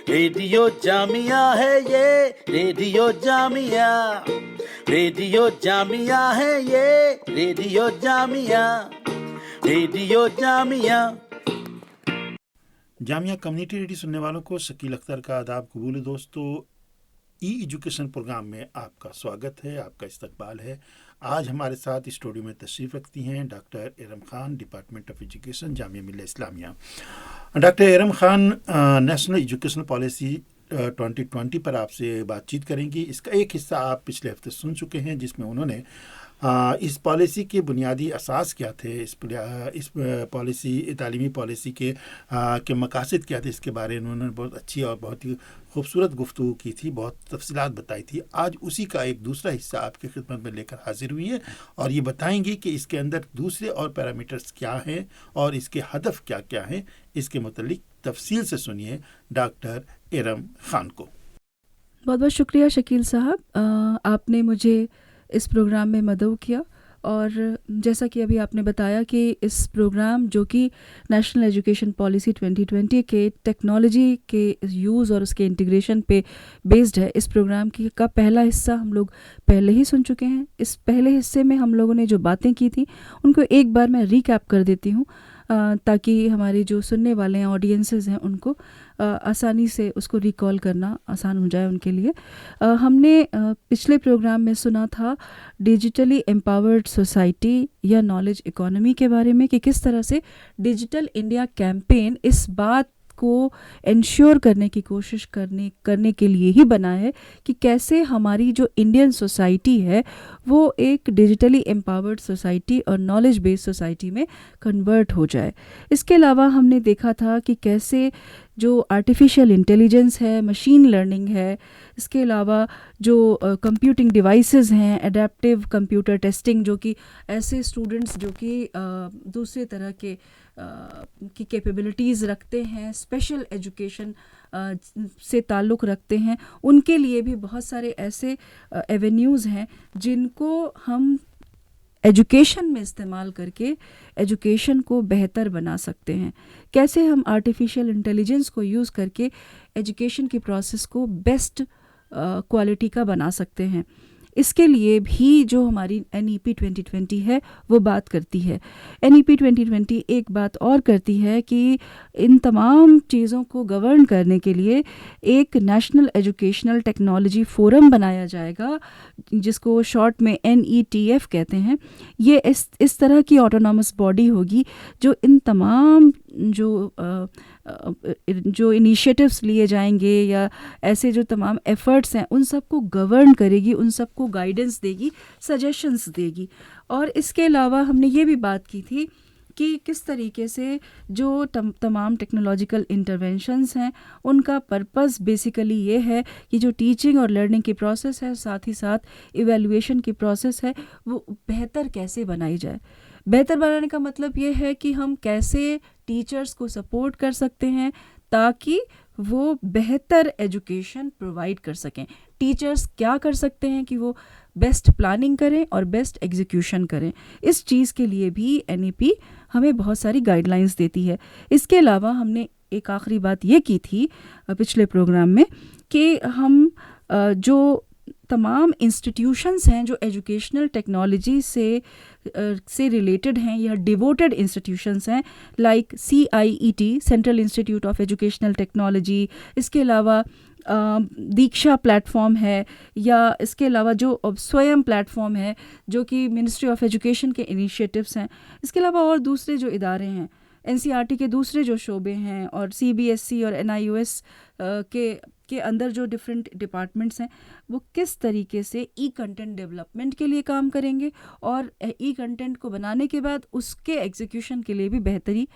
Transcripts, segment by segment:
Radio Jamia है ये, radio Jamia, radio Jamia है ये, radio Jamia, radio Jamia. Jamia community radio सुनने वालों को शकील अख्तर का आदाब कबूल दोस्तों। ई एजुकेशन प्रोग्राम में आपका स्वागत है, आपका इस्तकबाल है। आज हमारे साथ स्टूडियो में तशरीफ़ रखती हैं doctor Iram Khan, department of education, Jamia Millia Islamia. Doctor Iram Khan national education policy 2020 पर आपसे बातचीत करेंगी। इसका एक हिस्सा आप पिछले हफ्ते सुन चुके हैं, जिसमें उन्होंने इस पॉलिसी के बुनियादी असास क्या थे, इस पॉलिसी तालीमी पॉलिसी के मकासद क्या थे, इसके बारे में उन्होंने बहुत अच्छी और बहुत ही खूबसूरत गुफ्तगू की थी, बहुत तफसीलात बताई थी। आज उसी का एक दूसरा हिस्सा आपकी खिदमत में लेकर हाजिर हुई है और ये बताएंगी कि इसके अंदर दूसरे और पैरामीटर्स क्या हैं और इसके हदफ क्या क्या हैं। इसके मुतल्लिक तफसील से सुनिए डॉक्टर इरम खान को। बहुत बहुत शुक्रिया शकील साहब, आपने मुझे इस प्रोग्राम में मदऊ किया। और जैसा कि अभी आपने बताया कि इस प्रोग्राम जो कि नेशनल एजुकेशन पॉलिसी 2020 के टेक्नोलॉजी के यूज़ और उसके इंटीग्रेशन पे बेस्ड है, इस प्रोग्राम का पहला हिस्सा हम लोग पहले ही सुन चुके हैं। इस पहले हिस्से में हम लोगों ने जो बातें की थी उनको एक बार मैं रिकैप कर देती हूँ, ताकि हमारे जो सुनने वाले हैं ऑडियंसेस हैं उनको आसानी से उसको रिकॉल करना आसान हो जाए उनके लिए। हमने पिछले प्रोग्राम में सुना था डिजिटली एम्पावर्ड सोसाइटी या नॉलेज इकोनॉमी के बारे में, कि किस तरह से डिजिटल इंडिया कैंपेन इस बात को इंश्योर करने की कोशिश करने के लिए ही बना है कि कैसे हमारी जो इंडियन सोसाइटी है वो एक डिजिटली एम्पावर्ड सोसाइटी और नॉलेज बेस्ड सोसाइटी में कन्वर्ट हो जाए। इसके अलावा हमने देखा था कि कैसे जो आर्टिफिशियल इंटेलिजेंस है, मशीन लर्निंग है, इसके अलावा जो कंप्यूटिंग डिवाइसेस हैं, एडेप्टिव कंप्यूटर टेस्टिंग, जो कि ऐसे स्टूडेंट्स जो कि दूसरे तरह के की कैपेबिलिटीज़ रखते हैं, स्पेशल एजुकेशन से ताल्लुक़ रखते हैं, उनके लिए भी बहुत सारे ऐसे एवेन्यूज़ हैं जिनको हम एजुकेशन में इस्तेमाल करके एजुकेशन को बेहतर बना सकते हैं। कैसे हम आर्टिफिशियल इंटेलिजेंस को यूज़ करके एजुकेशन की प्रोसेस को बेस्ट क्वालिटी का बना सकते हैं। इसके लिए भी जो हमारी NEP 2020 है वो बात करती है। NEP 2020 एक बात और करती है कि इन तमाम चीज़ों को गवर्न करने के लिए एक नेशनल एजुकेशनल टेक्नोलॉजी फोरम बनाया जाएगा, जिसको शॉर्ट में NETF कहते हैं। ये इस तरह की ऑटोनॉमस बॉडी होगी जो इन तमाम जो इनिशिएटिव्स लिए जाएंगे या ऐसे जो तमाम एफ़र्ट्स हैं उन सबको गवर्न करेगी, उन सबको गाइडेंस देगी, सजेशंस देगी। और इसके अलावा हमने ये भी बात की थी कि किस तरीके से जो तमाम टेक्नोलॉजिकल इंटरवेंशंस हैं उनका पर्पस बेसिकली ये है कि जो टीचिंग और लर्निंग की प्रोसेस है, साथ ही साथ इवैल्यूएशन की प्रोसेस है, वो बेहतर कैसे बनाई जाए। बेहतर बनाने का मतलब ये है कि हम कैसे टीचर्स को सपोर्ट कर सकते हैं ताकि वो बेहतर एजुकेशन प्रोवाइड कर सकें। टीचर्स क्या कर सकते हैं कि वो बेस्ट प्लानिंग करें और बेस्ट एग्जीक्यूशन करें। इस चीज़ के लिए भी NEP हमें बहुत सारी गाइडलाइंस देती है। इसके अलावा हमने एक आखिरी बात ये की थी पिछले प्रोग्राम में कि हम जो तमाम इंस्टीट्यूशंस हैं जो एजुकेशनल टेक्नोलॉजी से रिलेटेड हैं या डिवोटेड इंस्टीट्यूशंस हैं, like CIET, central institute of educational technology, इसके अलावा दीक्षा प्लेटफॉर्म है, या इसके अलावा जो स्वयं प्लेटफॉर्म है जो कि मिनिस्ट्री ऑफ एजुकेशन के इनिशिएटिव्स हैं, इसके अलावा और दूसरे जो इदारे हैं, NCERT के दूसरे जो शोबे हैं और CBSE और NIOS के अंदर जो डिफरेंट डिपार्टमेंट्स हैं, वो किस तरीके से कंटेंट डेवलपमेंट के लिए काम करेंगे और कंटेंट को बनाने के बाद उसके एग्जीक्यूशन के लिए भी बेहतरी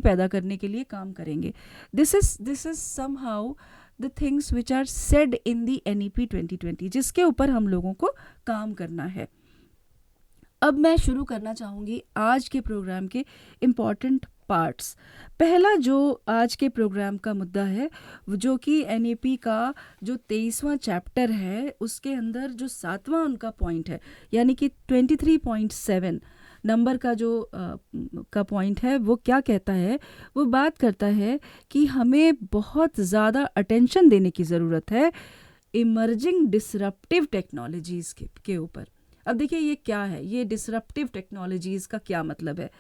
पैदा करने के लिए काम करेंगे। This is somehow the things which are said in the NEP 2020, जिसके ऊपर हम लोगों को काम करना है। अब मैं शुरू करना चाहूँगी आज के प्रोग्राम के इम्पॉर्टेंट पार्ट्स। पहला जो आज के प्रोग्राम का मुद्दा है, जो कि NEP का जो 23वां चैप्टर है उसके अंदर जो 7वां उनका पॉइंट है, यानी कि 23.7 नंबर का जो का पॉइंट है वो क्या कहता है, वो बात करता है कि हमें बहुत ज़्यादा अटेंशन देने की ज़रूरत है इमर्जिंग डिसरप्टिव टेक्नोलॉजीज़ के ऊपर। अब देखिए ये क्या है, ये डिसरप्टिव टेक्नोलॉजीज़ का क्या मतलब है।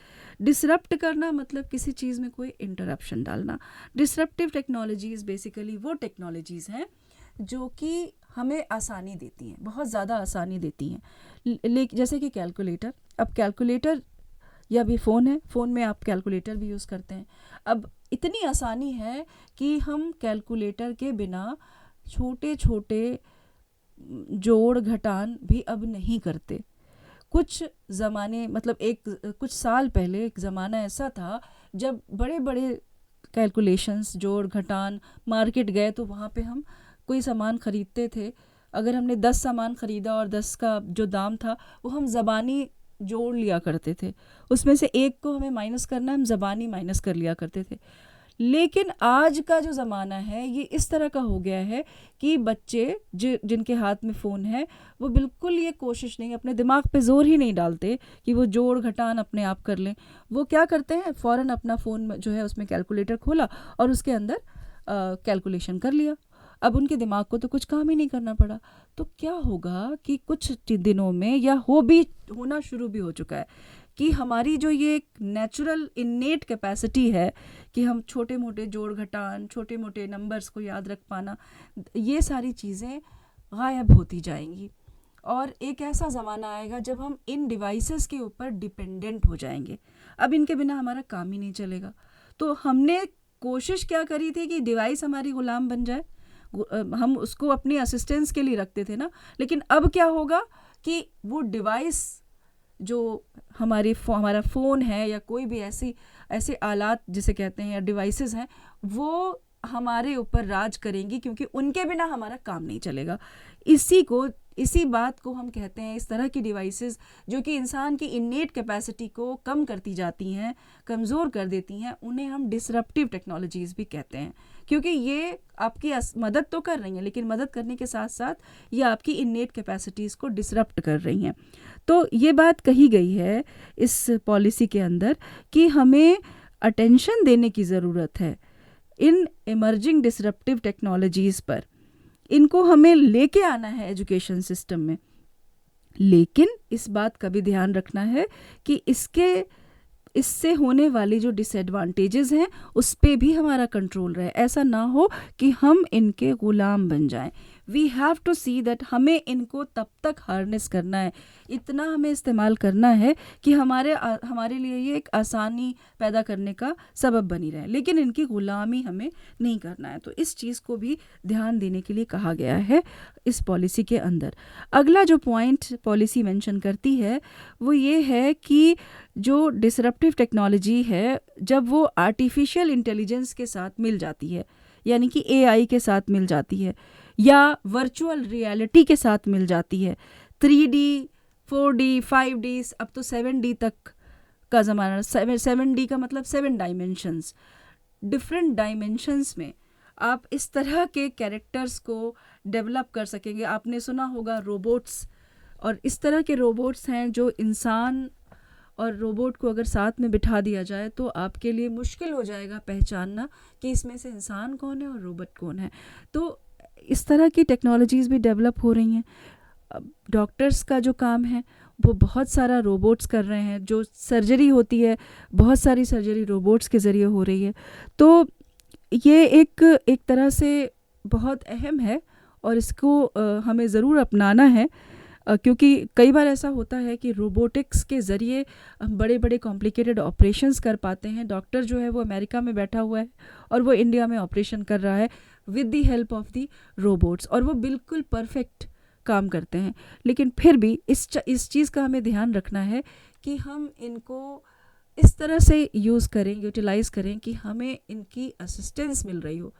डिसरप्ट करना मतलब किसी चीज़ में कोई इंटरप्शन डालना। डिसरप्टिव टेक्नोलॉजीज़ बेसिकली वो टेक्नोलॉजीज़ हैं जो कि हमें आसानी देती हैं, बहुत ज़्यादा आसानी देती हैं। जैसे कि कैलकुलेटर, अब कैलकुलेटर या भी फ़ोन है, फ़ोन में आप कैलकुलेटर भी यूज़ करते हैं। अब इतनी आसानी है कि हम कैलकुलेटर के बिना छोटे छोटे जोड़ घटान भी अब नहीं करते। कुछ ज़माने मतलब कुछ साल पहले एक ज़माना ऐसा था जब बड़े बड़े कैलकुलेशंस, जोड़ घटान, मार्केट गए तो वहाँ पे हम कोई सामान ख़रीदते थे। अगर हमने 10 सामान ख़रीदा और 10 का जो दाम था वो हम ज़बानी जोड़ लिया करते थे, उसमें से एक को हमें माइनस करना, हम ज़बानी माइनस कर लिया करते थे। लेकिन आज का जो ज़माना है ये इस तरह का हो गया है कि बच्चे जिनके हाथ में फ़ोन है वो बिल्कुल ये कोशिश नहीं, अपने दिमाग पे ज़ोर ही नहीं डालते कि वो जोड़ घटान अपने आप कर लें। वो क्या करते हैं, फ़ौरन अपना फ़ोन जो है उसमें कैलकुलेटर खोला और उसके अंदर कैलकुलेशन कर लिया। अब उनके दिमाग को तो कुछ काम ही नहीं करना पड़ा। तो क्या होगा कि कुछ दिनों में या होना शुरू भी हो चुका है कि हमारी जो ये एक नेचुरल इन्नेट कैपेसिटी है कि हम छोटे मोटे जोड़ घटान, छोटे मोटे नंबर्स को याद रख पाना, ये सारी चीज़ें गायब होती जाएंगी। और एक ऐसा ज़माना आएगा जब हम इन डिवाइसेस के ऊपर डिपेंडेंट हो जाएंगे। अब इनके बिना हमारा काम ही नहीं चलेगा। तो हमने कोशिश क्या करी थी कि डिवाइस हमारी ग़ुलाम बन जाए, हम उसको अपनी असिस्टेंस के लिए रखते थे ना। लेकिन अब क्या होगा कि वो डिवाइस जो हमारा फ़ोन है या कोई भी ऐसे आलात जिसे कहते हैं या डिवाइसेस हैं, वो हमारे ऊपर राज करेंगी, क्योंकि उनके बिना हमारा काम नहीं चलेगा। इसी बात को हम कहते हैं, इस तरह की डिवाइसेस जो कि इंसान की इन्नेट कैपेसिटी को कम करती जाती हैं, कमज़ोर कर देती हैं, उन्हें हम डिसरप्टिव टेक्नोलॉजीज़ भी कहते हैं। क्योंकि ये आपकी मदद तो कर रही हैं, लेकिन मदद करने के साथ साथ ये आपकी इन्नेट कैपेसिटीज़ को डिसरप्ट कर रही हैं। तो ये बात कही गई है इस पॉलिसी के अंदर कि हमें अटेंशन देने की ज़रूरत है इन इमर्जिंग डिसरप्टिव टेक्नोलॉजीज़ पर। इनको हमें लेके आना है एजुकेशन सिस्टम में, लेकिन इस बात का भी ध्यान रखना है कि इससे होने वाली जो डिसएडवांटेजेस हैं उस पे भी हमारा कंट्रोल रहे। ऐसा ना हो कि हम इनके ग़ुलाम बन जाएं। We have to see that हमें इनको तब तक हार्नेस करना है, इतना हमें इस्तेमाल करना है कि हमारे लिए ये एक आसानी पैदा करने का सबब बनी रहे, लेकिन इनकी ग़ुलामी हमें नहीं करना है। तो इस चीज़ को भी ध्यान देने के लिए कहा गया है इस पॉलिसी के अंदर। अगला जो पॉइंट पॉलिसी मेंशन करती है वो ये है कि जो डिसरप्टिव टेक्नोलॉजी है जब वो आर्टिफिशियल इंटेलिजेंस के साथ मिल जाती है, यानी कि AI के साथ मिल जाती है या वर्चुअल रियलिटी के साथ मिल जाती है, 3D 4D 5D अब तो 7D तक का ज़माना। 7D का मतलब 7 डायमेंशंस, डिफरेंट डायमेंशंस में आप इस तरह के कैरेक्टर्स को डेवलप कर सकेंगे। आपने सुना होगा रोबोट्स, और इस तरह के रोबोट्स हैं जो इंसान और रोबोट को अगर साथ में बिठा दिया जाए तो आपके लिए मुश्किल हो जाएगा पहचानना कि इसमें से इंसान कौन है और रोबोट कौन है। तो इस तरह की टेक्नोलॉजीज़ भी डेवलप हो रही हैं। डॉक्टर्स का जो काम है वो बहुत सारा रोबोट्स कर रहे हैं, जो सर्जरी होती है बहुत सारी सर्जरी रोबोट्स के ज़रिए हो रही है। तो ये एक तरह से बहुत अहम है और इसको हमें ज़रूर अपनाना है, क्योंकि कई बार ऐसा होता है कि रोबोटिक्स के ज़रिए हम बड़े बड़े कॉम्प्लिकेटेड ऑपरेशंस कर पाते हैं। डॉक्टर जो है वो अमेरिका में बैठा हुआ है और वो इंडिया में ऑपरेशन कर रहा है with the help of the robots, और वो बिल्कुल परफेक्ट काम करते हैं। लेकिन फिर भी इस चीज़ का हमें ध्यान रखना है कि हम इनको इस तरह से यूज़ करें, यूटिलाइज़ करें कि हमें इनकी असिस्टेंस मिल रही हो,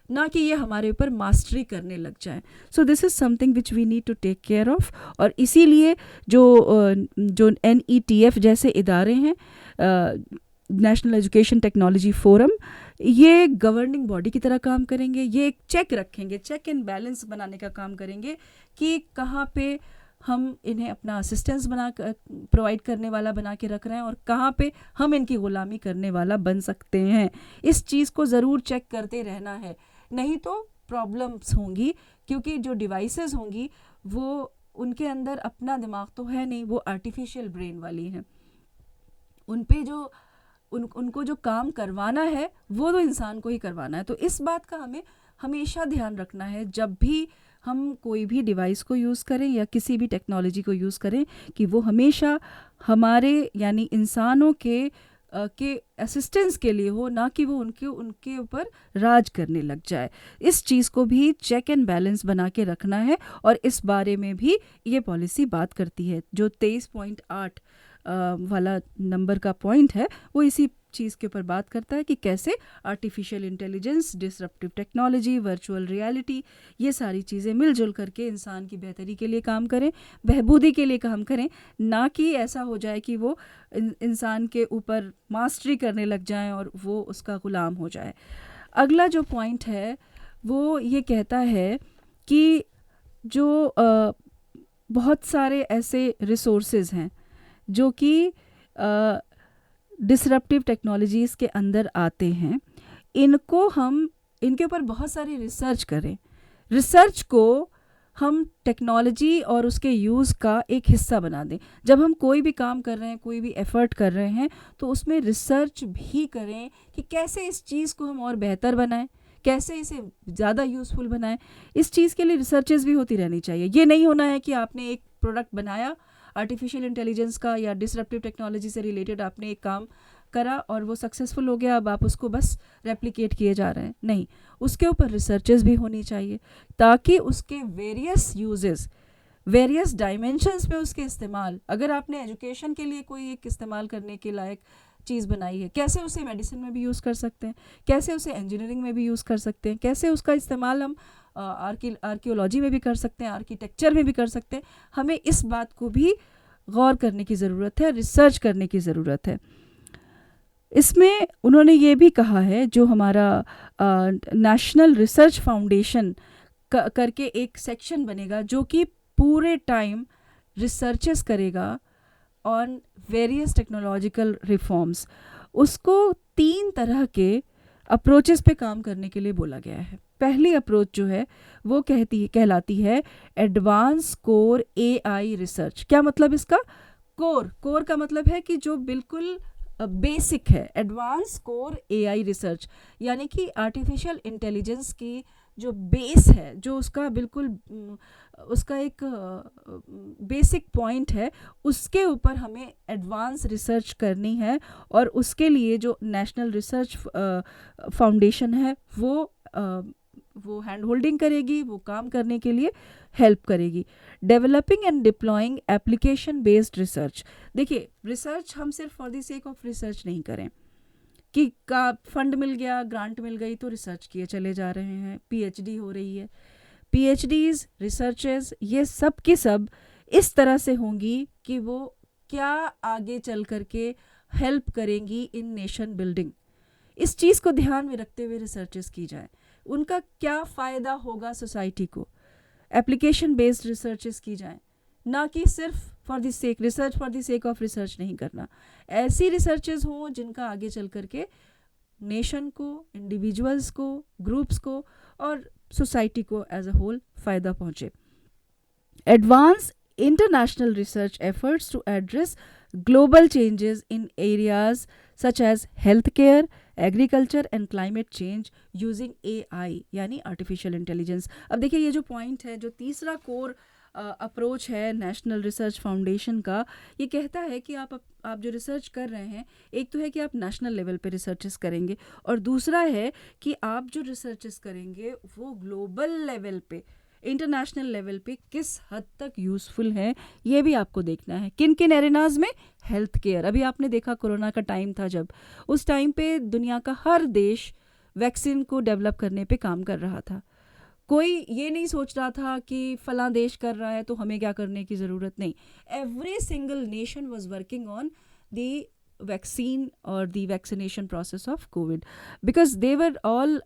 ना कि ये हमारे ऊपर मास्टरी करने लग जाएं। So this is something which we need to take care of. और इसीलिए जो NETF जैसे इदारे हैं, नेशनल एजुकेशन टेक्नोलॉजी फोरम, ये गवर्निंग बॉडी की तरह काम करेंगे। ये एक चेक रखेंगे, चेक एंड बैलेंस बनाने का काम करेंगे कि कहाँ पे हम इन्हें अपना असिस्टेंस प्रोवाइड करने वाला बना के रख रहे हैं और कहाँ पे हम इनकी ग़ुलामी करने वाला बन सकते हैं। इस चीज़ को ज़रूर चेक करते रहना है, नहीं तो प्रॉब्लम्स होंगी, क्योंकि जो डिवाइसेस होंगी वो उनके अंदर अपना दिमाग तो है नहीं, वो आर्टिफिशियल ब्रेन वाली हैं। उन पे जो उनको जो काम करवाना है वो तो इंसान को ही करवाना है। तो इस बात का हमें हमेशा ध्यान रखना है जब भी हम कोई भी डिवाइस को यूज़ करें या किसी भी टेक्नोलॉजी को यूज़ करें, कि वो हमेशा हमारे यानी इंसानों के असिस्टेंस के लिए हो, ना कि वो उनके ऊपर राज करने लग जाए। इस चीज़ को भी चेक एंड बैलेंस बना के रखना है और इस बारे में भी ये पॉलिसी बात करती है। जो 23.8 वाला नंबर का पॉइंट है वो इसी चीज़ के ऊपर बात करता है कि कैसे artificial intelligence, disruptive technology, virtual reality, ये सारी चीज़ें मिलजुल करके इंसान की बेहतरी के लिए काम करें, बहबूदी के लिए काम करें, ना कि ऐसा हो जाए कि वो इंसान के ऊपर मास्टरी करने लग जाएं और वो उसका ग़ुलाम हो जाए। अगला जो पॉइंट है वो ये कहता है कि जो बहुत सारे ऐसे रिसोर्सेज हैं जो कि डिसरप्टिव टेक्नोलॉजीज़ के अंदर आते हैं, इनके ऊपर बहुत सारी रिसर्च करें। रिसर्च को हम टेक्नोलॉजी और उसके यूज़ का एक हिस्सा बना दें। जब हम कोई भी काम कर रहे हैं, कोई भी एफ़र्ट कर रहे हैं, तो उसमें रिसर्च भी करें कि कैसे इस चीज़ को हम और बेहतर बनाएं, कैसे इसे ज़्यादा यूज़फुल बनाएं। इस चीज़ के लिए रिसर्चेस भी होती रहनी चाहिए। ये नहीं होना है कि आपने एक प्रोडक्ट बनाया आर्टिफिशियल इंटेलिजेंस का या डिसरप्टिव टेक्नोलॉजी से रिलेटेड, आपने एक काम करा और वो सक्सेसफुल हो गया, अब आप उसको बस रेप्लिकेट किए जा रहे हैं। नहीं, उसके ऊपर रिसर्चेस भी होनी चाहिए ताकि उसके वेरियस यूजेस, वेरियस डायमेंशंस में उसके इस्तेमाल, अगर आपने एजुकेशन के लिए कोई एक इस्तेमाल करने के लायक चीज़ बनाई है, कैसे उसे मेडिसिन में भी यूज़ कर सकते हैं, कैसे उसे इंजीनियरिंग में भी यूज़ कर सकते हैं, कैसे उसका इस्तेमाल हम आर्कियोलॉजी में भी कर सकते हैं, आर्किटेक्चर में भी कर सकते हैं। हमें इस बात को भी गौर करने की ज़रूरत है, रिसर्च करने की ज़रूरत है। इसमें उन्होंने ये भी कहा है, जो हमारा नेशनल रिसर्च फाउंडेशन करके एक सेक्शन बनेगा जो कि पूरे टाइम रिसर्चेस करेगा ऑन वेरियस टेक्नोलॉजिकल रिफॉर्म्स। उसको 3 तरह के अप्रोचेस पे काम करने के लिए बोला गया है। पहली अप्रोच जो है वो कहलाती है एडवांस कोर AI रिसर्च। क्या मतलब इसका? कोर का मतलब है कि जो बिल्कुल बेसिक है। एडवांस कोर AI रिसर्च यानी कि आर्टिफिशियल इंटेलिजेंस की जो बेस है, जो उसका बिल्कुल उसका एक बेसिक पॉइंट है, उसके ऊपर हमें एडवांस रिसर्च करनी है और उसके लिए जो नेशनल रिसर्च फाउंडेशन है वो हैंड होल्डिंग करेगी, वो काम करने के लिए हेल्प करेगी। Developing and deploying application based research. देखिए, रिसर्च हम सिर्फ for the sake of research नहीं करें कि का फंड मिल गया, ग्रांट मिल गई तो रिसर्च किए चले जा रहे हैं, PhD हो रही है। PhDs, रिसर्चेस, ये सब की सब इस तरह से होंगी कि वो क्या आगे चल करके हेल्प करेंगी इन नेशन बिल्डिंग। इस चीज़ को ध्यान में रखते हुए रिसर्चेस की जाए, उनका क्या फ़ायदा होगा सोसाइटी को। एप्लीकेशन बेस्ड रिसर्चेस की जाएं, ना कि सिर्फ for the sake research, for the sake of research नहीं करना। ऐसी रिसर्चेस हों जिनका आगे चल करके नेशन को, इंडिविजुअल्स को, ग्रुप्स को और सोसाइटी को एज अ होल फ़ायदा पहुँचे। Advance international research efforts to address global changes in areas such as healthcare, agriculture and climate change using AI यानी artificial intelligence। अब देखिए, ये जो पॉइंट है, जो तीसरा कोर अप्रोच है नेशनल रिसर्च फाउंडेशन का, ये कहता है कि आप जो रिसर्च कर रहे हैं, एक तो है कि आप नेशनल लेवल पे रिसर्चेस करेंगे और दूसरा है कि आप जो रिसर्चेस करेंगे वो ग्लोबल लेवल पे, इंटरनेशनल लेवल पे किस हद तक यूज़फुल है, ये भी आपको देखना है। किन किन एरिनाज में? Health care. अभी आपने देखा कोरोना का टाइम था, जब उस टाइम पे दुनिया का हर देश वैक्सीन को डेवलप करने पे काम कर रहा था। कोई ये नहीं सोच रहा था कि फलां देश कर रहा है तो हमें क्या करने की ज़रूरत नहीं। Every single nation was working on the vaccine और the vaccination process of COVID, because they were all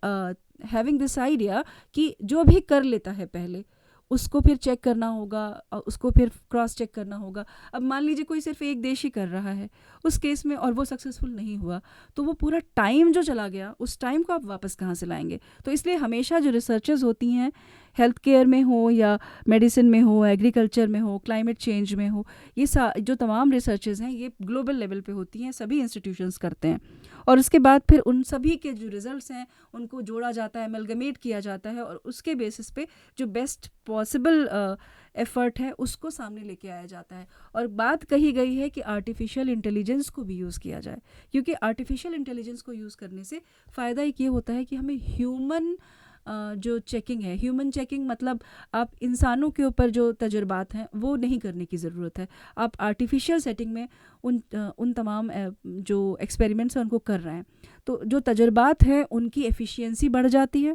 having this idea कि जो भी कर लेता है पहले, उसको फिर चेक करना होगा, उसको फिर क्रॉस चेक करना होगा। अब मान लीजिए कोई सिर्फ एक देश ही कर रहा है उस केस में और वो सक्सेसफुल नहीं हुआ, तो वो पूरा टाइम जो चला गया उस टाइम को आप वापस कहाँ से लाएंगे। तो इसलिए हमेशा जो रिसर्चेस होती हैं, हेल्थ केयर में हो या मेडिसिन में हो, एग्रीकल्चर में हो, क्लाइमेट चेंज में हो, ये जो तमाम रिसर्चेस हैं ये ग्लोबल लेवल पे होती हैं, सभी इंस्टीट्यूशंस करते हैं। और उसके बाद फिर उन सभी के जो रिजल्ट्स हैं उनको जोड़ा जाता है, एमलगमेट किया जाता है, और उसके बेसिस पे जो बेस्ट पॉसिबल एफर्ट है उसको सामने लेके आया जाता है। और बात कही गई है कि आर्टिफिशियल इंटेलिजेंस को भी यूज़ किया जाए, क्योंकि आर्टिफिशियल इंटेलिजेंस को यूज़ करने से फ़ायदा एक ये होता है कि हमें ह्यूमन जो चेकिंग है, ह्यूमन चेकिंग मतलब आप इंसानों के ऊपर जो तजुर्बात हैं वो नहीं करने की ज़रूरत है। आप आर्टिफिशियल सेटिंग में उन तमाम जो एक्सपेरिमेंट्स हैं उनको कर रहे हैं, तो जो तजुर्बात हैं उनकी एफिशिएंसी बढ़ जाती है।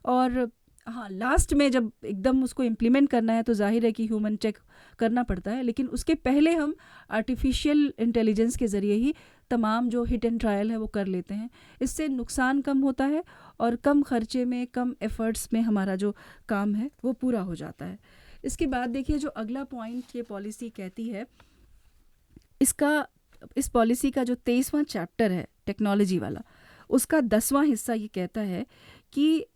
और हाँ, लास्ट में जब एकदम उसको इम्प्लीमेंट करना है तो जाहिर है कि ह्यूमन चेक करना पड़ता है, लेकिन उसके पहले हम आर्टिफिशियल इंटेलिजेंस के ज़रिए ही तमाम जो हिट एंड ट्रायल है वो कर लेते हैं। इससे नुकसान कम होता है और कम खर्चे में, कम एफ़र्ट्स में हमारा जो काम है वो पूरा हो जाता है। इसके बाद देखिए जो अगला पॉइंट ये पॉलिसी कहती है, इस पॉलिसी का जो 23वां चैप्टर है टेक्नोलॉजी वाला, उसका 10वां हिस्सा ये कहता है कि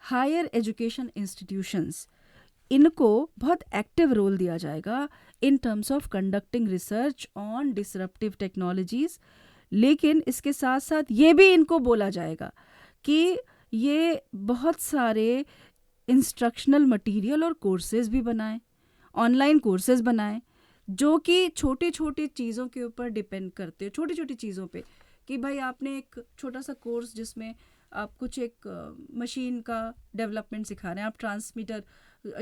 हायर एजुकेशन इंस्टीट्यूशंस, इनको बहुत एक्टिव रोल दिया जाएगा इन terms of conducting research on disruptive technologies. लेकिन इसके साथ साथ ये भी इनको बोला जाएगा कि ये बहुत सारे इंस्ट्रक्शनल मटेरियल और कोर्सेज़ भी बनाएं, ऑनलाइन कोर्सेज़ बनाएं, जो कि छोटे छोटे चीज़ों के ऊपर डिपेंड करते हो, छोटी छोटी चीज़ों पे, कि भाई आपने एक छोटा सा कोर्स जिसमें आप कुछ एक मशीन का डेवलपमेंट सिखा रहे हैं, आप ट्रांसमीटर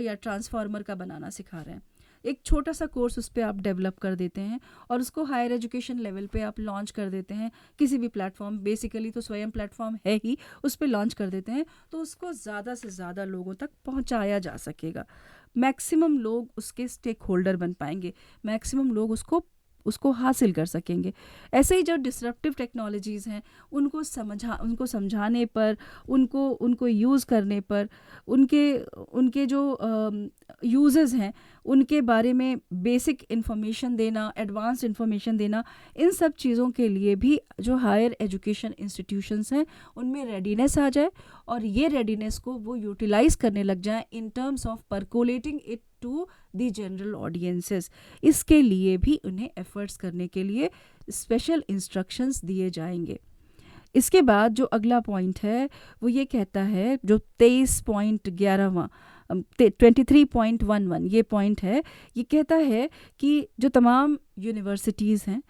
या ट्रांसफार्मर का बनाना सिखा रहे हैं, एक छोटा सा कोर्स उस पर आप डेवलप कर देते हैं और उसको हायर एजुकेशन लेवल पे आप लॉन्च कर देते हैं किसी भी प्लेटफॉर्म, बेसिकली तो स्वयं प्लेटफॉर्म है ही, उस पर लॉन्च कर देते हैं, तो उसको ज़्यादा से ज़्यादा लोगों तक पहुंचाया जा सकेगा। मैक्सिमम लोग उसके स्टेक होल्डर बन पाएंगे, मैक्सिमम लोग उसको हासिल कर सकेंगे। ऐसे ही जो डिसरप्टिव टेक्नोलॉजीज़ हैं उनको समझाने पर, उनको यूज़ करने पर, उनके जो यूजेस हैं उनके बारे में बेसिक इन्फॉर्मेशन देना, एडवांस इन्फॉर्मेशन देना, इन सब चीज़ों के लिए भी जो हायर एजुकेशन इंस्टीट्यूशंस हैं उनमें रेडीनेस आ जाए और ये रेडीनेस को वो यूटिलाइज़ करने लग जाएं in terms of percolating it to the general audiences. इसके लिए भी उन्हें एफर्ट्स करने के लिए स्पेशल इंस्ट्रक्शंस दिए जाएंगे। इसके बाद जो अगला पॉइंट है वो ये कहता है, जो 23.11वां 23.11 ये पॉइंट है, ये कहता है कि जो तमाम यूनिवर्सिटीज़ हैं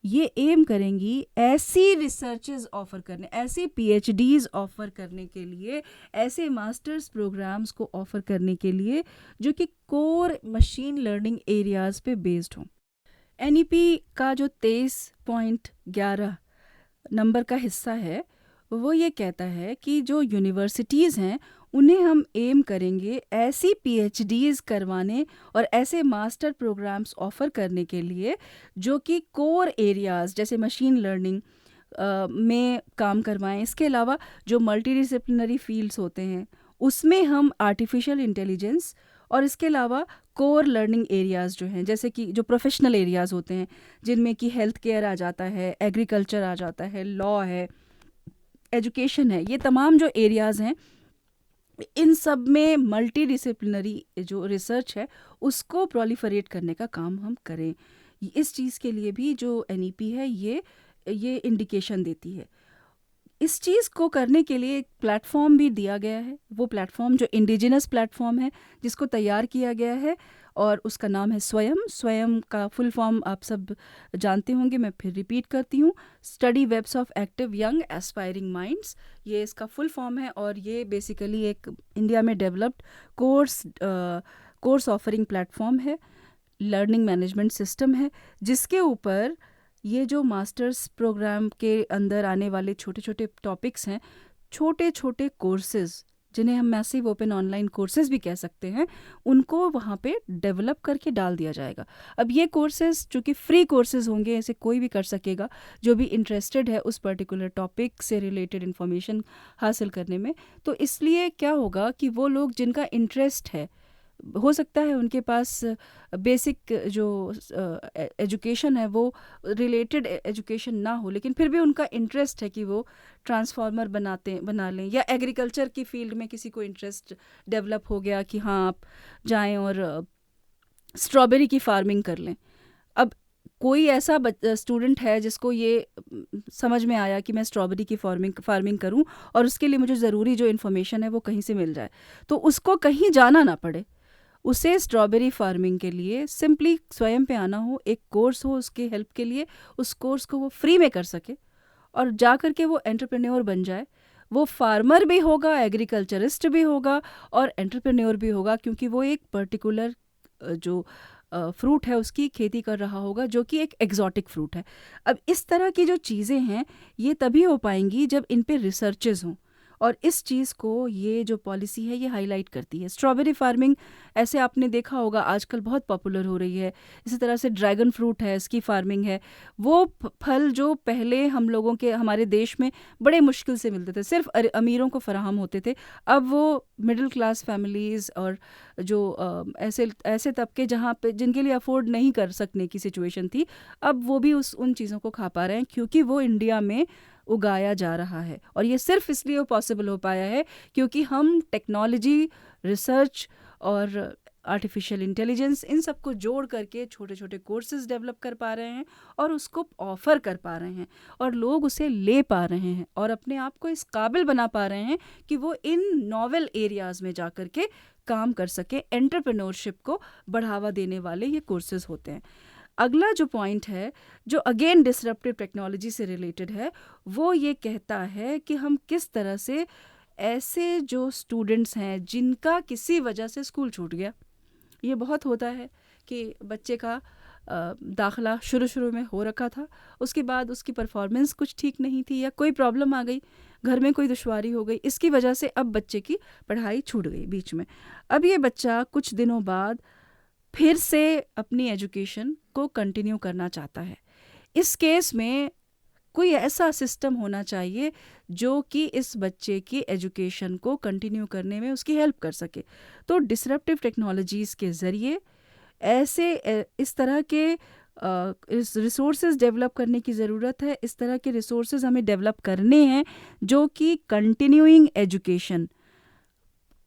ये एम करेंगी ऐसी रिसर्चेज ऑफ़र करने, ऐसी PhDs ऑफ़र करने के लिए, ऐसे मास्टर्स प्रोग्राम्स को ऑफ़र करने के लिए जो कि कोर मशीन लर्निंग एरियाज़ पे बेस्ड हों। NEP का जो 23.11 नंबर का हिस्सा है वो ये कहता है कि जो यूनिवर्सिटीज़ हैं उन्हें हम एम करेंगे ऐसी PhDs करवाने और ऐसे मास्टर प्रोग्राम्स ऑफ़र करने के लिए जो कि कोर एरियाज़ जैसे मशीन लर्निंग में काम करवाएं। इसके अलावा जो मल्टीडिसिप्लिनरी फील्ड्स होते हैं उसमें हम आर्टिफिशियल इंटेलिजेंस और इसके अलावा कोर लर्निंग एरियाज़ जो हैं, जैसे कि जो प्रोफेशनल एरियाज़ होते हैं जिनमें कि हेल्थ केयर आ जाता है, एग्रीकल्चर आ जाता है, लॉ है, एजुकेशन है, ये तमाम जो एरियाज़ हैं इन सब में मल्टी डिसिप्लिनरी जो रिसर्च है उसको प्रोलिफरेट करने का काम हम करें। इस चीज़ के लिए भी जो NEP है ये इंडिकेशन देती है। इस चीज़ को करने के लिए एक प्लेटफॉर्म भी दिया गया है, वो प्लेटफॉर्म जो इंडिजिनस प्लेटफॉर्म है जिसको तैयार किया गया है और उसका नाम है स्वयं का फुल फॉर्म आप सब जानते होंगे, मैं फिर रिपीट करती हूँ, study webs of active young aspiring minds, ये इसका फुल फॉर्म है। और ये बेसिकली एक इंडिया में डेवलप्ड कोर्स ऑफरिंग प्लेटफॉर्म है, लर्निंग मैनेजमेंट सिस्टम है, जिसके ऊपर ये जो मास्टर्स प्रोग्राम के अंदर आने वाले छोटे छोटे टॉपिक्स हैं, छोटे छोटे कोर्सेज़ जिन्हें हम मैसिव ओपन ऑनलाइन कोर्सेज़ भी कह सकते हैं, उनको वहाँ पे डेवलप करके डाल दिया जाएगा। अब ये कोर्सेज़ जो कि फ्री कोर्सेज़ होंगे, ऐसे कोई भी कर सकेगा जो भी इंटरेस्टेड है उस पर्टिकुलर टॉपिक से रिलेटेड इन्फॉर्मेशन हासिल करने में। तो इसलिए क्या होगा कि वो लोग जिनका इंटरेस्ट है हो सकता है उनके पास बेसिक जो एजुकेशन है वो रिलेटेड एजुकेशन ना हो, लेकिन फिर भी उनका इंटरेस्ट है कि वो ट्रांसफार्मर बना लें, या एग्रीकल्चर की फील्ड में किसी को इंटरेस्ट डेवलप हो गया कि हाँ आप जाएं और स्ट्रॉबेरी की फार्मिंग कर लें। अब कोई ऐसा स्टूडेंट है जिसको ये समझ में आया कि मैं स्ट्रॉबेरी की फार्मिंग करूं और उसके लिए मुझे ज़रूरी जो इन्फॉर्मेशन है वो कहीं से मिल जाए, तो उसको कहीं जाना ना पड़े। उसे स्ट्रॉबेरी फार्मिंग के लिए सिंपली स्वयं पे आना हो, एक कोर्स हो उसके हेल्प के लिए, उस कोर्स को वो फ्री में कर सके और जा कर के वो एंटरप्रेन्योर बन जाए। वो फार्मर भी होगा, एग्रीकल्चरिस्ट भी होगा और एंटरप्रेन्योर भी होगा, क्योंकि वो एक पर्टिकुलर जो फ्रूट है उसकी खेती कर रहा होगा, जो कि एक एग्जॉटिक फ्रूट है। अब इस तरह की जो चीज़ें हैं ये तभी हो पाएंगी जब इन पे रिसर्चेज हों, और इस चीज़ को ये जो पॉलिसी है ये हाईलाइट करती है। स्ट्रॉबेरी फार्मिंग ऐसे आपने देखा होगा आजकल बहुत पॉपुलर हो रही है। इसी तरह से ड्रैगन फ्रूट है, इसकी फार्मिंग है। वो फल जो पहले हम लोगों के हमारे देश में बड़े मुश्किल से मिलते थे, सिर्फ अमीरों को फराहम होते थे, अब वो मिडिल क्लास फैमिलीज़ और जो ऐसे तबके जहाँ पे जिनके लिए अफोर्ड नहीं कर सकने की सिचुएशन थी, अब वो भी उन चीज़ों को खा पा रहे हैं, क्योंकि वो इंडिया में उगाया जा रहा है। और ये सिर्फ इसलिए पॉसिबल हो पाया है क्योंकि हम टेक्नोलॉजी, रिसर्च और आर्टिफिशियल इंटेलिजेंस इन सब को जोड़ करके छोटे छोटे कोर्सेज डेवलप कर पा रहे हैं और उसको ऑफ़र कर पा रहे हैं, और लोग उसे ले पा रहे हैं और अपने आप को इस काबिल बना पा रहे हैं कि वो इन नॉवेल एरियाज़ में जा कर के काम कर सके। एंटरप्रेन्योरशिप को बढ़ावा देने वाले ये कोर्सेज होते हैं। अगला जो पॉइंट है, जो अगेन डिसरप्टिव टेक्नोलॉजी से रिलेटेड है, वो ये कहता है कि हम किस तरह से ऐसे जो स्टूडेंट्स हैं जिनका किसी वजह से स्कूल छूट गया, ये बहुत होता है कि बच्चे का दाखिला शुरू में हो रखा था, उसके बाद उसकी परफॉर्मेंस कुछ ठीक नहीं थी या कोई प्रॉब्लम आ गई, घर में कोई दुश्वारी हो गई, इसकी वजह से अब बच्चे की पढ़ाई छूट गई बीच में। अब ये बच्चा कुछ दिनों बाद फिर से अपनी एजुकेशन को कंटिन्यू करना चाहता है। इस केस में कोई ऐसा सिस्टम होना चाहिए जो कि इस बच्चे की एजुकेशन को कंटिन्यू करने में उसकी हेल्प कर सके। तो डिसरप्टिव टेक्नोलॉजीज़ के ज़रिए ऐसे इस तरह के रिसोर्सेज डेवलप करने की ज़रूरत है। इस तरह के रिसोर्सेज हमें डेवलप करने हैं जो कि कंटिन्यूइंग एजुकेशन,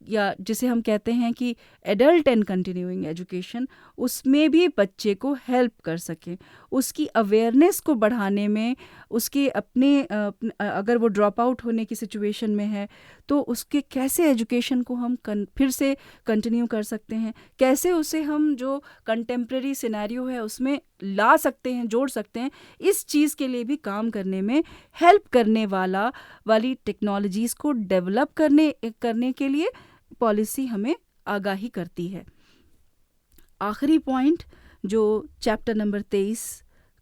या जिसे हम कहते हैं कि एडल्ट एंड कंटिन्यूइंग एजुकेशन, उसमें भी बच्चे को हेल्प कर सकें, उसकी अवेयरनेस को बढ़ाने में, उसके अपने अगर वो ड्रॉप आउट होने की सिचुएशन में है तो उसके कैसे एजुकेशन को हम फिर से कंटिन्यू कर सकते हैं, कैसे उसे हम जो कंटेम्प्रेरी सिनेरियो है उसमें ला सकते हैं, जोड़ सकते हैं, इस चीज़ के लिए भी काम करने में हेल्प करने वाली टेक्नोलॉजीज़ को डेवलप करने के लिए पॉलिसी हमें आगाही करती है। आखिरी पॉइंट जो चैप्टर नंबर 23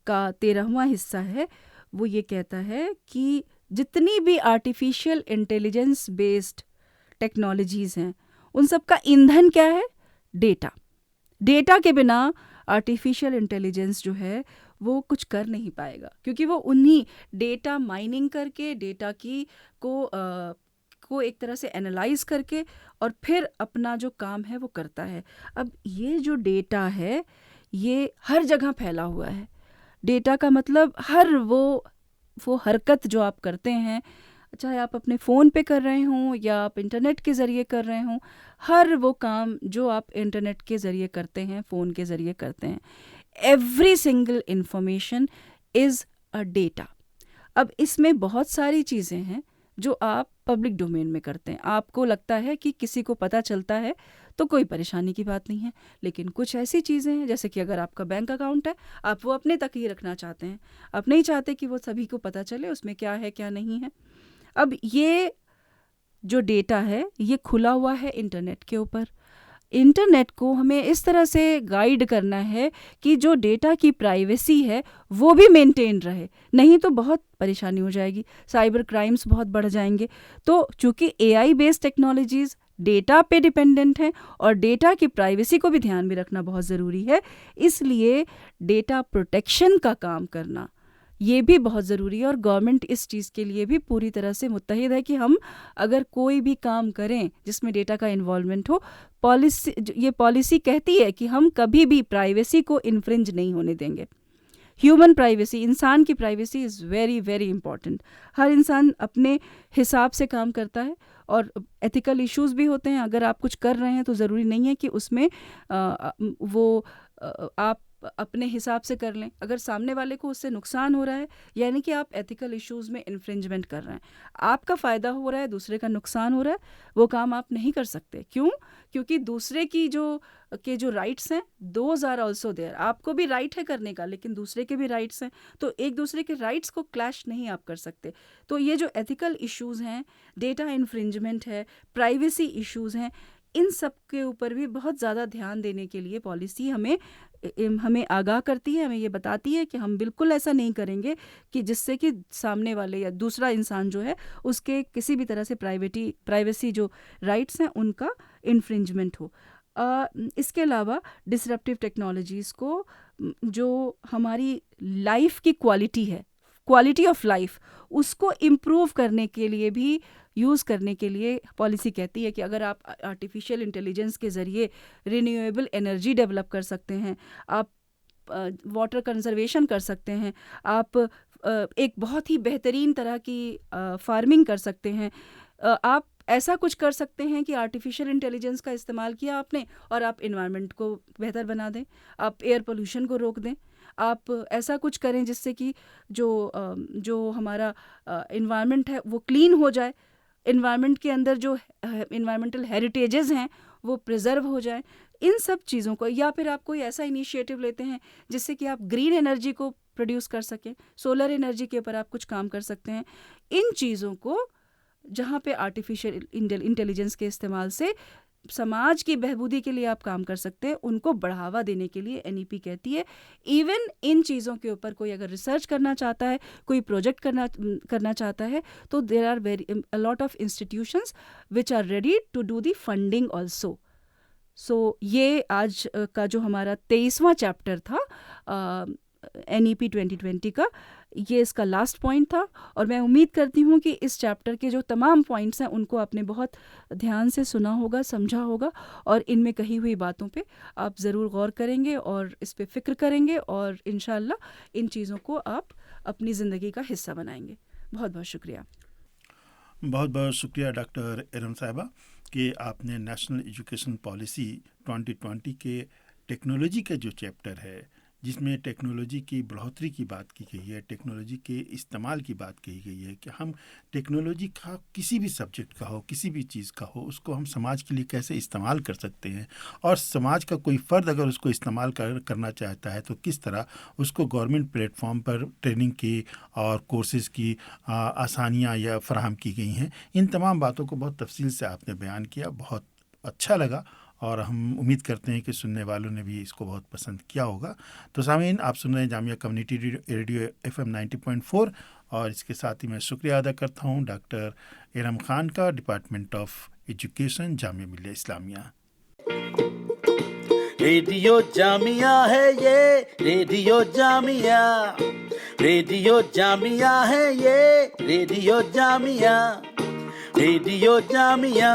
का 13वां हिस्सा है, वो ये कहता है कि जितनी भी आर्टिफिशियल इंटेलिजेंस बेस्ड टेक्नोलॉजीज़ हैं उन सब का ईंधन क्या है? डेटा के बिना आर्टिफिशियल इंटेलिजेंस जो है वो कुछ कर नहीं पाएगा, क्योंकि वो उन्हीं डेटा माइनिंग करके डेटा को एक तरह से एनालाइज करके और फिर अपना जो काम है वो करता है। अब ये जो डेटा है ये हर जगह फैला हुआ है। डेटा का मतलब हर वो हरकत जो आप करते हैं, चाहे आप अपने फ़ोन पे कर रहे हों या आप इंटरनेट के ज़रिए कर रहे हों, हर वो काम जो आप इंटरनेट के ज़रिए करते हैं, फ़ोन के ज़रिए करते हैं, every single information is a data. अब इसमें बहुत सारी चीज़ें हैं जो आप पब्लिक डोमेन में करते हैं। आपको लगता है कि किसी को पता चलता है तो कोई परेशानी की बात नहीं है, लेकिन कुछ ऐसी चीज़ें हैं जैसे कि अगर आपका बैंक अकाउंट है, आप वो अपने तक ही रखना चाहते हैं, आप नहीं चाहते कि वो सभी को पता चले उसमें क्या है क्या नहीं है। अब ये जो डेटा है ये खुला हुआ है इंटरनेट के ऊपर। इंटरनेट को हमें इस तरह से गाइड करना है कि जो डेटा की प्राइवेसी है वो भी मेंटेन रहे, नहीं तो बहुत परेशानी हो जाएगी, साइबर क्राइम्स बहुत बढ़ जाएंगे। तो चूँकि AI बेस्ड टेक्नोलॉजीज़ डेटा पे डिपेंडेंट हैं और डेटा की प्राइवेसी को भी ध्यान में रखना बहुत ज़रूरी है, इसलिए डेटा प्रोटेक्शन का काम करना ये भी बहुत ज़रूरी है और गवर्नमेंट इस चीज़ के लिए भी पूरी तरह से मुत्तहिद है कि हम अगर कोई भी काम करें जिसमें डेटा का इन्वॉल्वमेंट हो, ये पॉलिसी कहती है कि हम कभी भी प्राइवेसी को इन्फ्रिंज नहीं होने देंगे। ह्यूमन प्राइवेसी, इंसान की privacy is very very important. हर इंसान अपने हिसाब से काम करता है और एथिकल इश्यूज भी होते हैं। अगर आप कुछ कर रहे हैं तो ज़रूरी नहीं है कि उसमें आप अपने हिसाब से कर लें। अगर सामने वाले को उससे नुकसान हो रहा है, यानी कि आप एथिकल इश्यूज में इन्फ्रिंजमेंट कर रहे हैं, आपका फ़ायदा हो रहा है, दूसरे का नुकसान हो रहा है, वो काम आप नहीं कर सकते। क्यों? क्योंकि दूसरे की जो राइट्स हैं, दोज आर ऑल्सो देयर। आपको भी राइट है करने का, लेकिन दूसरे के भी राइट्स हैं, तो एक दूसरे के राइट्स को क्लैश नहीं आप कर सकते। तो ये जो एथिकल इश्यूज़ हैं, डेटा इन्फ्रिंजमेंट है, प्राइवेसी इश्यूज़ हैं, इन सब के ऊपर भी बहुत ज़्यादा ध्यान देने के लिए पॉलिसी हमें आगाह करती है, हमें ये बताती है कि हम बिल्कुल ऐसा नहीं करेंगे कि जिससे कि सामने वाले या दूसरा इंसान जो है उसके किसी भी तरह से प्राइवेसी जो राइट्स हैं उनका इन्फ्रिंजमेंट हो। इसके अलावा डिसरप्टिव टेक्नोलॉजीज़ को जो हमारी लाइफ की क्वालिटी है, क्वालिटी ऑफ लाइफ, उसको इम्प्रूव करने के लिए भी यूज़ करने के लिए पॉलिसी कहती है कि अगर आप आर्टिफिशियल इंटेलिजेंस के ज़रिए रिन्यूएबल एनर्जी डेवलप कर सकते हैं, आप वाटर कंजर्वेशन कर सकते हैं, आप एक बहुत ही बेहतरीन तरह की फार्मिंग कर सकते हैं, आप ऐसा कुछ कर सकते हैं कि आर्टिफिशियल इंटेलिजेंस का इस्तेमाल किया आपने और आप इन्वायरमेंट को बेहतर बना दें, आप एयर पोल्यूशन को रोक दें, आप ऐसा कुछ करें जिससे कि जो हमारा इन्वायरमेंट है वो क्लीन हो जाए, इन्वायरमेंट के अंदर जो इन्वायरमेंटल हेरिटेजेस हैं वो प्रिजर्व हो जाए। इन सब चीज़ों को, या फिर आप कोई ऐसा इनिशिएटिव लेते हैं जिससे कि आप ग्रीन एनर्जी को प्रोड्यूस कर सकें, सोलर एनर्जी के ऊपर आप कुछ काम कर सकते हैं। इन चीज़ों को जहाँ पे आर्टिफिशियल इंटेलिजेंस के इस्तेमाल से समाज की बहबूदी के लिए आप काम कर सकते हैं, उनको बढ़ावा देने के लिए एनईपी कहती है इवन इन चीज़ों के ऊपर कोई अगर रिसर्च करना चाहता है, कोई प्रोजेक्ट करना चाहता है, तो there are a lot of institutions which are ready to do the funding also. So ये आज का जो हमारा 23वां चैप्टर था एनईपी 2020 का, ये इसका लास्ट पॉइंट था और मैं उम्मीद करती हूँ कि इस चैप्टर के जो तमाम पॉइंट्स हैं उनको आपने बहुत ध्यान से सुना होगा, समझा होगा और इनमें कही हुई बातों पे आप ज़रूर गौर करेंगे और इस पे फ़िक्र करेंगे और इंशाल्लाह इन चीज़ों को आप अपनी ज़िंदगी का हिस्सा बनाएंगे। बहुत बहुत शुक्रिया। बहुत बहुत शुक्रिया डॉक्टर इरम साहिबा कि आपने नेशनल एजुकेशन पॉलिसी 2020 के टेक्नोलॉजी का जो चैप्टर है, जिसमें टेक्नोलॉजी की बढ़ोतरी की बात की गई है, टेक्नोलॉजी के इस्तेमाल की बात कही गई है कि हम टेक्नोलॉजी का किसी भी सब्जेक्ट का हो, किसी भी चीज़ का हो, उसको हम समाज के लिए कैसे इस्तेमाल कर सकते हैं और समाज का कोई फ़र्द अगर उसको इस्तेमाल करना चाहता है तो किस तरह उसको गवर्नमेंट प्लेटफॉर्म पर ट्रेनिंग की और कोर्सेज़ की आसानियाँ या फराहम की गई हैं। इन तमाम बातों को बहुत तफसील से आपने बयान किया, बहुत अच्छा लगा और हम उम्मीद करते हैं कि सुनने वालों ने भी इसको बहुत पसंद किया होगा। तो सामीन, आप सुन रहे हैं जामिया कम्युनिटी रेडियो FM 90.4 और इसके साथ ही मैं शुक्रिया अदा करता हूँ डॉक्टर इरम खान का, department of education, Jamia Millia Islamia. Radio Jamia है ये, रेडियो जामिया, रेडियो जामिया है ये, रेडियो जामिया, रेडियो जामिया।